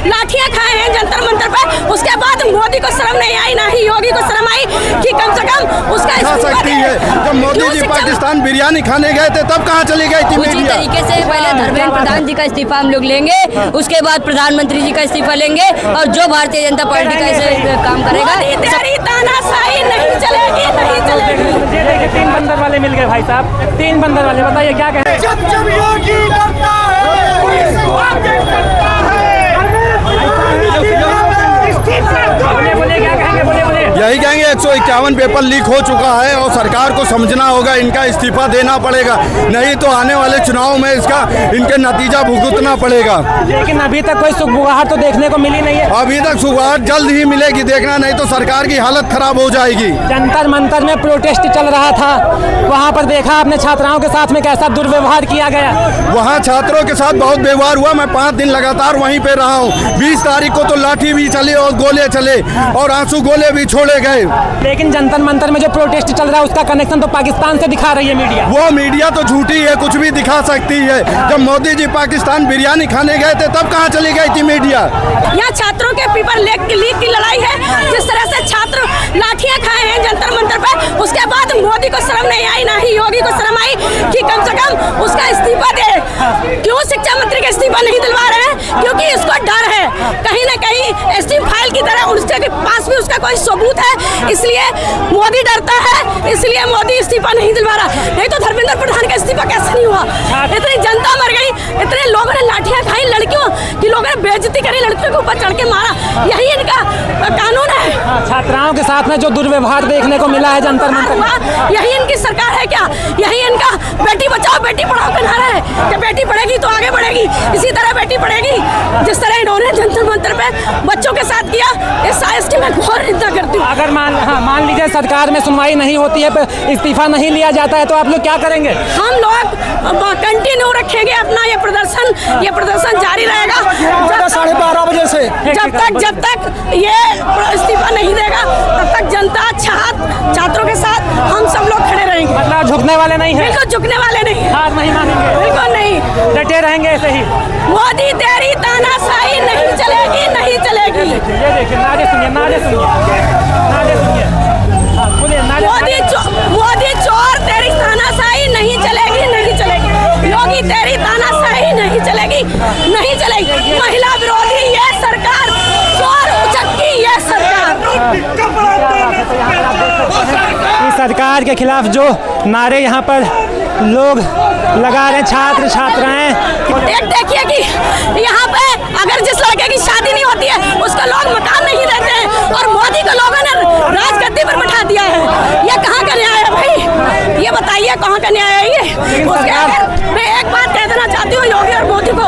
लाठियां खाए हैं जंतर मंतर पे, उसके बाद मोदी को शर्म नहीं आई, ना ही योगी को शर्म आई कि कम से कम उसका इस्तीफा है। जब मोदी जी पाकिस्तान बिरयानी खाने गए थे तब कहाँ चली गई थी मीडिया? उसी तरीके से पहले धर्मेंद्र प्रधान जी का इस्तीफा हम लोग लेंगे, उसके बाद प्रधानमंत्री जी का इस्तीफा लेंगे, और जो भारतीय जनता पार्टी का ऐसे काम करेगा तेरी तानाशाही नहीं चलेगी, नहीं चलेगी। देखिए 3 बंदर वाले मिल गए भाई साहब, 3 बंदर वाले, बताइए क्या कहें? जब जब योगी करता है पुलिस आगे करता है। बोले क्या कहेंगे? बोले यही कहेंगे 151 पेपर लीक हो चुका है और सरकार को समझना होगा, इनका इस्तीफा देना पड़ेगा, नहीं तो आने वाले चुनाव में इसका इनके नतीजा भुगतना पड़ेगा। लेकिन अभी तक कोई सुखबुगाहट तो देखने को मिली नहीं है। अभी तक सुखबुगाहट जल्द ही मिलेगी, देखना, नहीं तो सरकार की हालत खराब हो जाएगी। जंतर मंतर में प्रोटेस्ट चल रहा था, वहाँ पर देखा आपने छात्राओं के साथ में कैसा दुर्व्यवहार किया गया। वहाँ छात्रों के साथ बहुत व्यवहार हुआ, मैं 5 दिन लगातार वहीं पे रहा हूँ। 20 तारीख को तो लाठी भी चली और गोले चले और आंसू गोले भी छोड़े गए। लेकिन जंतर मंतर में जो प्रोटेस्ट चल रहा है उसका कनेक्शन तो पाकिस्तान से दिखा रही है मीडिया। वो मीडिया तो झूठी है, कुछ भी दिखा सकती है। जब मोदी जी पाकिस्तान बिरयानी खाने गए थे तब कहाँ चली गई थी मीडिया? यहाँ छात्रों के पेपर लीक की लड़ाई है, जिस तरह से छात्र लाठियां खाए हैं जंतर मंतर पे, उसके बाद मोदी को शर्म नहीं आई, ना ही योगी को शर्म आई कि कम से कम उसका इस्तीफा दे। क्यों शिक्षा मंत्री का इस्तीफा नहीं दिलवा रहे हैं? क्योंकि इसको डर है कहीं ना कहीं एसटी फाइल की तरह उसके पास भी उसका कोई सबूत है, इसलिए मोदी डरता है, इसलिए मोदी इस्तीफा नहीं दिलवा रहा। नहीं तो धर्मेंद्र प्रधान का इस्तीफा कैसे नहीं हुआ? इतनी जनता मर गई, इतने लोगों ने लाठियां खाई, लड़कियों की लोगों ने बेइज्जती करी, लड़कियों के ऊपर चढ़ के मारा, यही इनका कानून है। छात्राओं के साथ में जो दुर्व्यवहार देखने को मिला है जंतर मंतर, यही इनकी सरकार है क्या? यही इनका बेटी बचाओ बेटी पढ़ाओ का नारा है कि बेटी पढ़ेगी तो आगे बढ़ेगी, इसी तरह बेटी पढ़ेगी। जिस तरह इन्होंने जंतर मंतर पे बच्चों के साथ किया, इस साइज की मैं घोर निंदा करती हूँ। अगर मान लीजिए सरकार में सुनवाई नहीं होती है, इस्तीफा नहीं लिया जाता है, तो आप लोग क्या करेंगे? हम लोग कंटिन्यू रखेंगे अपना ये प्रदर्शन जारी रहेगा 12:30 बजे से। जब तक ये इस्तीफा नहीं देगा तब तक जनता छात्रों के साथ हम सब लोग खड़े रहेंगे। मतलब झुकने वाले नहीं है? बिल्कुल झुकने वाले नहीं, हार नहीं मानेंगे, बिल्कुल नहीं, डटे रहेंगे ऐसे ही। मोदी तेरी तानाशाही नहीं चलेगी, नहीं चलेगी। ये देखिए नारे सुनिए, नारे सुनिए, नारे सुनिए। मोदी चोर तेरी तानाशाही नहीं चलेगी, नहीं चलेगी। योगी तेरी तानाशाही नहीं चलेगी, नहीं चलेगी। महिला विरोधी ये सरकार, चोर उचक्की ये सरकार। इस सरकार के खिलाफ जो नारे यहाँ पर लोग लगा रहे हैं, छात्र छात्राएं। देखिए कि यहाँ पे अगर जिस लड़के की शादी नहीं होती है उसको लोग मकान नहीं देते हैं, और मोदी को लोगों ने राजगद्दी पर बैठा दिया है। ये कहाँ का न्याय है भाई? ये बताइए कहाँ का न्याय है ये? मैं एक बात कह देना चाहती हूँ योगी और मोदी को,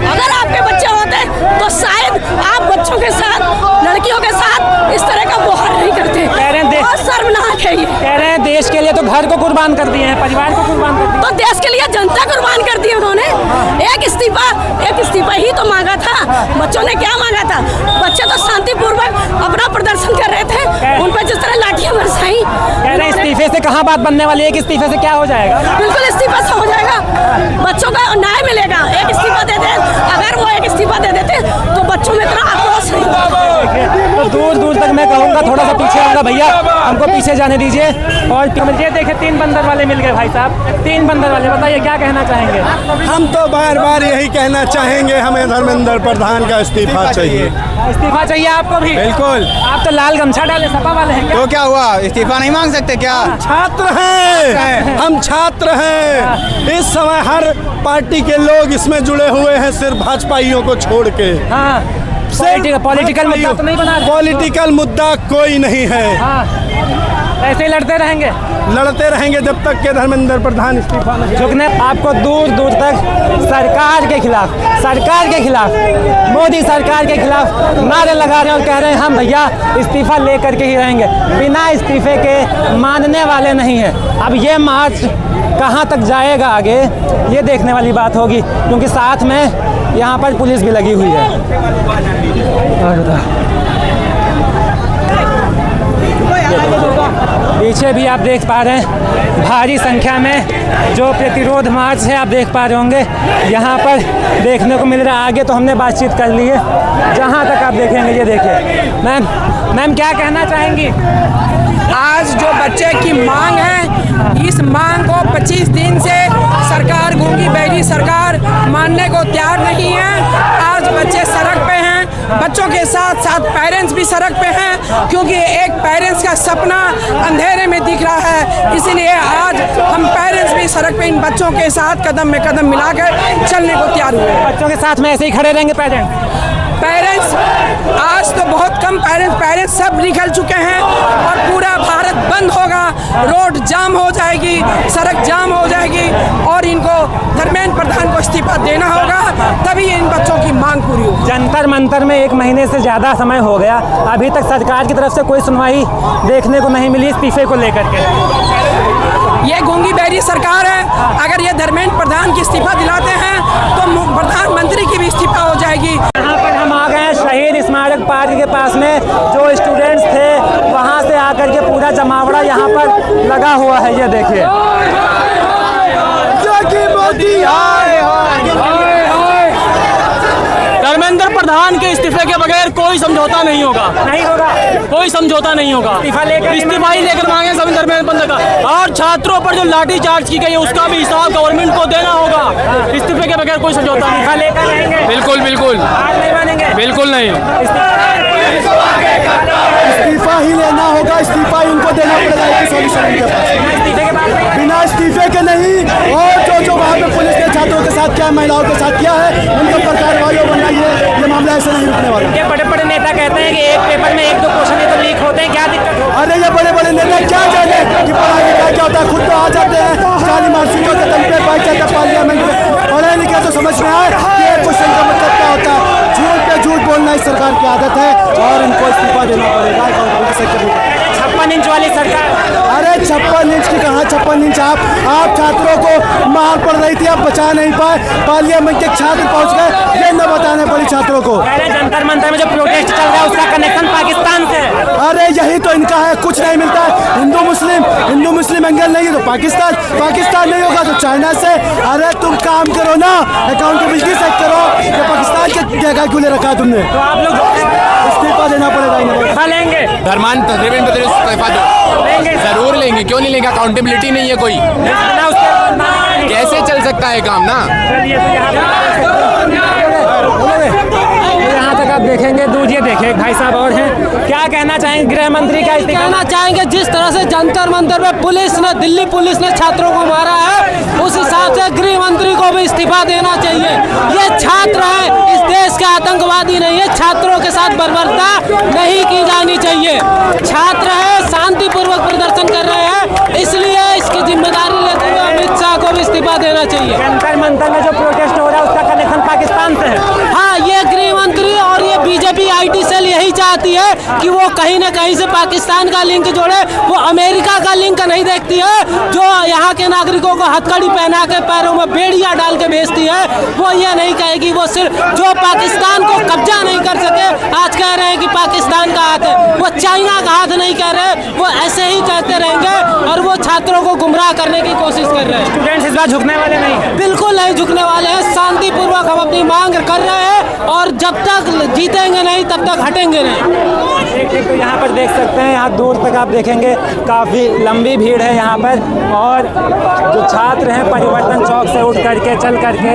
अगर आपके बच्चे होते तो शायद आप बच्चों के साथ, लड़कियों के साथ इस तरह का व्यवहार नहीं करते। बहुत शर्मनाक है ये। कह रहे हैं देश के लिए तो घर को कुर्बान कर दिए हैं, परिवार को कुर्बान कर दिया। तो देश के लिए जनता कुर्बान कर दी उन्होंने। एक इस्तीफा ही तो मांगा था। बच्चों ने क्या मांगा था? बच्चे तो शांतिपूर्वक अपना प्रदर्शन कर रहे थे, उन पर जिस तरह लाठियां बरसाई। कह रहे हैं इस्तीफे से कहाँ बात बनने वाली है, कि इस्तीफे से क्या हो जाएगा? बिल्कुल इस्तीफा से हो जाएगा, बच्चों का न्याय मिलेगा। एक इस्तीफा दे दे, अगर वो एक इस्तीफा दे देते तो बच्चों में इतना आक्रोश नहीं होता। तो दूर दूर तक मैं कहूँगा थोड़ा सा पीछे आऊँगा, भैया हमको पीछे जाने दीजिए। और ये देखिए 3 बंदर वाले मिल गए भाई साहब, 3 बंदर वाले, बताइए क्या कहना चाहेंगे? हम तो बार बार यही कहना चाहेंगे, हमें धर्मेंद्र प्रधान का इस्तीफा चाहिए। इस्तीफा चाहिए आपको भी? बिल्कुल। आप तो लाल गमछा डाले, सपा वाले हैं क्या? तो क्या हुआ, इस्तीफा नहीं मांग सकते क्या? छात्र हैं, हम छात्र हैं। इस समय हर पार्टी के लोग इसमें जुड़े हुए हैं, सिर्फ भाजपाइयों को छोड़ के। हाँ, पॉलिटिकल मुद्दा तो नहीं बना? पॉलिटिकल मुद्दा कोई नहीं है। हाँ, ऐसे ही लड़ते रहेंगे जब तक के धर्मेंद्र प्रधान इस्तीफा नहीं झुकने। आपको दूर दूर तक सरकार के खिलाफ मोदी सरकार के खिलाफ नारे लगा रहे हैं और कह रहे हैं हम भैया इस्तीफा लेकर के ही रहेंगे, बिना इस्तीफे के मानने वाले नहीं है। अब ये मार्च कहाँ तक जाएगा आगे, ये देखने वाली बात होगी, क्योंकि साथ में यहाँ पर पुलिस भी लगी हुई है। पीछे भी आप देख पा रहे हैं भारी संख्या में जो प्रतिरोध मार्च है, आप देख पा रहे होंगे यहाँ पर देखने को मिल रहा है। आगे तो हमने बातचीत कर ली है, जहाँ तक आप देखेंगे ये देखिए। मैम क्या कहना चाहेंगी? आज जो बच्चे की मांग है, इस मांग को 25 दिन से सरकार, गूंगी बहरी सरकार मानने को तैयार नहीं है। आज बच्चे सड़क पे हैं, बच्चों के साथ साथ पेरेंट्स भी सड़क पे हैं, क्योंकि एक पेरेंट्स का सपना अंधेरे में दिख रहा है। इसीलिए आज हम पेरेंट्स भी सड़क पे इन बच्चों के साथ कदम में कदम मिलाकर चलने को तैयार हुए। बच्चों के साथ में ऐसे ही खड़े रहेंगे पेरेंट्स आज तो बहुत कम पेरेंट्स सब निकल चुके हैं और पूरा भारत बंद होगा, रोड जाम हो जाएगी, सड़क जाम हो जाएगी और इनको धर्मेंद्र प्रधान को इस्तीफा देना होगा, तभी इन बच्चों की मांग पूरी होगी। जंतर मंतर में 1 महीने से ज़्यादा समय हो गया, अभी तक सरकार की तरफ से कोई सुनवाई देखने को नहीं मिली इस्तीफे को लेकर के। ये गूंगी बहरी सरकार है, अगर ये धर्मेंद्र प्रधान की इस्तीफा दिलाते हैं तो प्रधानमंत्री की भी इस्तीफा हो जाएगी। यहाँ पर हम आ गए हैं शहीद स्मारक पार्क के पास में, जो स्टूडेंट्स थे वहाँ से आकर के पूरा जमावड़ा यहाँ पर लगा हुआ है। ये देखिए धर्मेंद्र प्रधान के इस्तीफे के बगैर कोई समझौता नहीं होगा, कोई समझौता नहीं होगा। इस्तीफा ही लेकर मांगे सभी धर्मेंद्र प्रधान का। और छात्रों पर जो लाठी चार्ज की गई है उसका भी हिसाब गवर्नमेंट को देना होगा। इस्तीफे के बगैर कोई समझौता नहीं। बिल्कुल बिल्कुल बिल्कुल नहीं। इस्तीफा ही लेना होगा, इस्तीफा ही उनको देना पड़ेगा। बिना इस्तीफे के नहीं। और जो वहाँ पे पुलिस ने छात्रों के साथ किया, महिलाओं के साथ किया है, उनके पर कार्रवाई होना, ये मामला ऐसे नहीं रुकने वाला। बड़े बड़े नेता कहते हैं कि एक पेपर में 1-2 क्वेश्चन तो लीक होते हैं, क्या दिक्कत है? अरे ये बड़े बड़े नेता क्या जाने कि पढ़ाई लिखाई क्या होता है, खुद तो आ जाते हैं 40 मार्कशीटों के दम पे बाइक चलता पार्लियामेंट में। पढ़े लिखे तो समझ में आए कि एक क्वेश्चन का मतलब क्या होता है। झूठ पे झूठ बोलना इस सरकार की आदत है और इनको इस्तीफा देना पड़ेगा। 56 इंच वाली सरकार। अरे 56 इंच की कहाँ 56 इंच। आप छात्रों को मार पड़ रही थी, आप बचा नहीं पाए, पार्लियामेंट के छात्र पहुंच गए, ये न बताने पड़ी छात्रों को। जंतर मंतर में जो प्रोटेस्ट चल रहा है उसका कनेक्शन पाकिस्तान से है। अरे यही तो इनका है, कुछ नहीं मिलता है। हिंदू मुस्लिम एंगल नहीं है तो पाकिस्तान नहीं होगा तो चाइना से। अरे तुम काम करो ना, अकाउंटेबिलिटी से करो, ये पाकिस्तान के जगह क्यों ले रखा है तुमने? तो आप लोग इस्तीफा देना पड़ेगा इन्हें। लेंगे धर्मेंद्र इस्तीफा जरूर लेंगे, क्यों नहीं लेंगे? अकाउंटेबिलिटी नहीं है कोई, कैसे चल सकता है काम ना। यहाँ तक आप देखेंगे, दूसरे देखे भाई साहब और हैं, क्या कहना चाहेंगे गृह मंत्री का इस्तीफा? कहना चाहेंगे जिस तरह से जंतर मंतर में पुलिस ने, दिल्ली पुलिस ने छात्रों को मारा है, उस हिसाब से गृह मंत्री को भी इस्तीफा देना चाहिए। ये छात्र हैं, इस देश के आतंकवादी नहीं है। छात्रों के साथ बर्बरता नहीं की जानी चाहिए। छात्र है, शांतिपूर्वक प्रदर्शन कर रहे हैं, इसलिए इसकी जिम्मेदारी लेते हुए अमित शाह को भी इस्तीफा देना चाहिए। जंतर मंतर में जो प्रोटेस्ट हो रहा है उसका कनेक्शन पाकिस्तान से है। हाँ, ये गृह मंत्री और ये बीजेपी IT सेल यही चाहती है कि वो कहीं न कहीं से पाकिस्तान का लिंक जोड़े। वो अमेरिका का लिंक नहीं देखती है, जो यहाँ के नागरिकों को हथकड़ी पहना के पैरों में बेड़ियां डाल के भेजती है। वो ये नहीं कहेगी, वो सिर्फ जो पाकिस्तान को कब्जा नहीं कर सके, आज कह रहे हैं कि पाकिस्तान का हाथ है, वो चाइना का हाथ नहीं कह रहे, वो ऐसे ही कहते रहेंगे और वो छात्रों को गुमराह करने की कोशिश कर रहे हैं। स्टूडेंट्स इस बार झुकने वाले नहीं, बिल्कुल नहीं झुकने वाले हैं। शांतिपूर्वक हम अपनी मांग कर रहे हैं और जब तक जीतेंगे नहीं तब तक हटेंगे नहीं। एक तो यहाँ पर देख सकते हैं, यहाँ दूर तक आप देखेंगे काफ़ी लंबी भीड़ है यहाँ पर, और जो छात्र हैं परिवर्तन चौक से उठ करके चल करके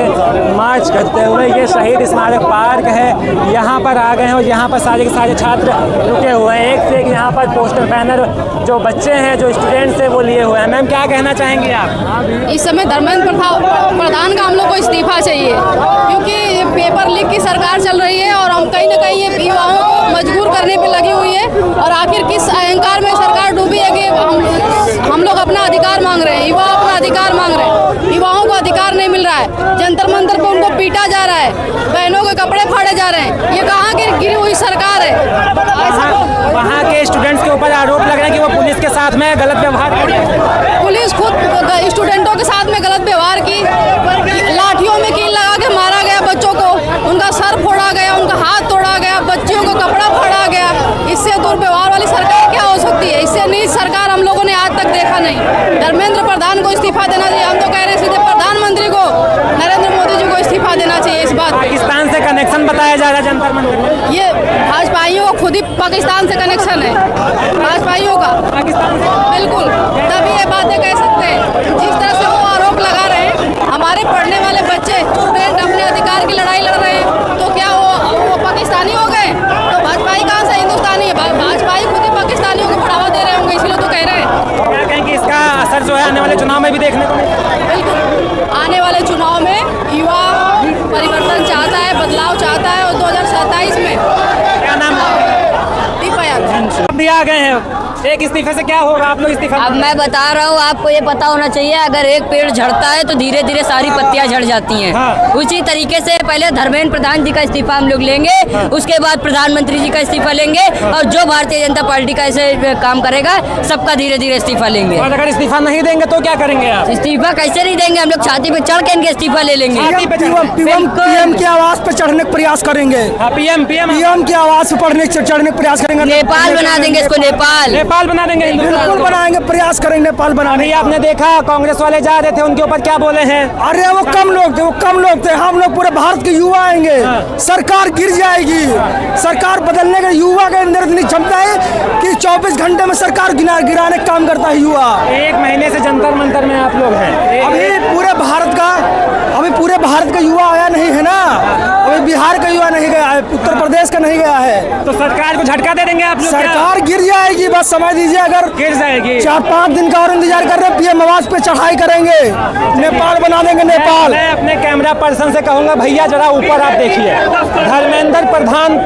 मार्च करते हुए ये शहीद स्मारक पार्क है, यहाँ पर आ गए हैं और यहाँ पर सारे के सारे छात्र रुके हुए हैं। एक से एक यहाँ पर पोस्टर बैनर जो बच्चे हैं, जो स्टूडेंट्स हैं, वो लिए हुए हैं। मैम क्या कहना चाहेंगी आप? इस समय धर्मेंद्र प्रधान का हम लोग को इस्तीफा चाहिए, क्योंकि पेपर लीक की सरकार चल रही है और हम कहीं ना कहीं ये युवाओं को मजबूर करने पे लगी हुई है। और आखिर किस अहंकार में सरकार डूबी है कि हम लोग अपना अधिकार मांग रहे हैं, युवा अपना अधिकार मांग रहे हैं। युवाओं को अधिकार नहीं मिल रहा है, जंतर मंतर पे उनको पीटा जा रहा है, बहनों के कपड़े फाड़े जा रहे हैं। ये कहाँ की गिरी हुई सरकार है? वहाँ के स्टूडेंट्स के ऊपर आरोप लग रहा है कि वो पुलिस के साथ में गलत व्यवहार कर रहे हैं। पुलिस खुद स्टूडेंटों के साथ में गलत व्यवहार की, लाठियों में कील लगा के मारा गया बच्चों को, उनका सर फोड़ा गया, उनका हाथ तोड़ा गया, बच्चियों को कपड़ा फाड़ा गया। इससे दुर्व्यवहार वाली सरकार क्या हो सकती है? इससे नीच सरकार हम लोगों ने जा रहा है जंतर मंतर में? ये भाजपाइयों को खुद ही पाकिस्तान से कनेक्शन है, भाजपाइयों का पाकिस्तान से? बिल्कुल, तभी ये बातें कह सकते हैं। जिस तरह से वो आरोप लगा रहे हैं, हमारे पढ़ने वाले बच्चे स्टूडेंट अपने अधिकार की लड़ाई लड़ रहे हैं, तो क्या वो पाकिस्तानी हो गए? तो भाजपाई कहाँ से हिंदुस्तानी है? भाजपाई खुद ही पाकिस्तानियों को बढ़ावा दे रहे होंगे, इसलिए तो कह रहे हैं। क्या कहेंगे इसका असर जो है आने वाले चुनाव में भी देखने को मिलेगा? बिल्कुल, आने वाले चुनाव में युवा परिवर्तन चाहता है, बदलाव चाहता है, और 2027 में क्या नाम दीपा यादव भी आ गए हैं। एक इस्तीफे से क्या होगा? आप लोग इस्तीफा अब मैं बता रहा हूँ, आपको ये पता होना चाहिए, अगर एक पेड़ झड़ता है तो धीरे धीरे सारी पत्तियां झड़ जाती हैं। हाँ। उसी तरीके से पहले धर्मेंद्र प्रधान जी का इस्तीफा हम लोग लेंगे, उसके बाद प्रधानमंत्री जी का इस्तीफा लेंगे, और जो भारतीय जनता पार्टी का ऐसे काम करेगा सबका धीरे धीरे इस्तीफा लेंगे। और अगर इस्तीफा नहीं देंगे तो क्या करेंगे आप? इस्तीफा कैसे नहीं देंगे? हम लोग छाती पे चढ़ के इनके इस्तीफा ले लेंगे। छाती पे पीएम की आवाज पे चढ़ने का प्रयास करेंगे। पीएम की आवाज पे चढ़ने का प्रयास करेंगे। नेपाल बना देंगे इसको, नेपाल बना देंगे हिंदुस्तान बिल्कुल को। बनाएंगे, प्रयास करेंगे नेपाल बनाने। अभी आपने देखा कांग्रेस वाले जा रहे थे, उनके ऊपर क्या बोले हैं? अरे वो कम लोग थे, हम लोग पूरे भारत के युवा आएंगे, सरकार गिर जाएगी। सरकार बदलने के युवा के अंदर इतनी क्षमता है कि 24 घंटे में सरकार गिराने का काम करता है युवा। एक महीने से जंतर मंतर में आप लोग हैं। अभी पूरे भारत का युवा आया नहीं है ना, अभी बिहार का युवा नहीं गया है, उत्तर प्रदेश का नहीं गया है। तो सरकार को झटका दे देंगे आप लोग? सरकार गिर जाएगी, बस समझ लीजिए। अगर गिर जाएगी, 4-5 दिन का और इंतजार कर रहे हैं, पीएम आवाज पे चढ़ाई करेंगे, नेपाल बना देंगे नेपाल। मैं अपने कैमरा पर्सन से कहूंगा, भैया जरा ऊपर आप देखिए, धर्मेंद्र प्रधान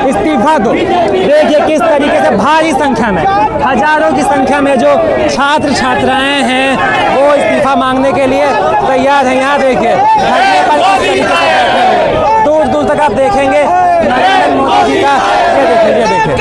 इस्तीफा दो। देखिए किस तरीके से भारी संख्या में, हजारों की संख्या में जो छात्र छात्राएं हैं वो इस्तीफा मांगने के लिए तैयार हैं। यहाँ देखिए धरने पर किस तरीके से बैठे हुए, दूर दूर तक आप देखेंगे नरेंद्र मोदी जी का। ये देखिए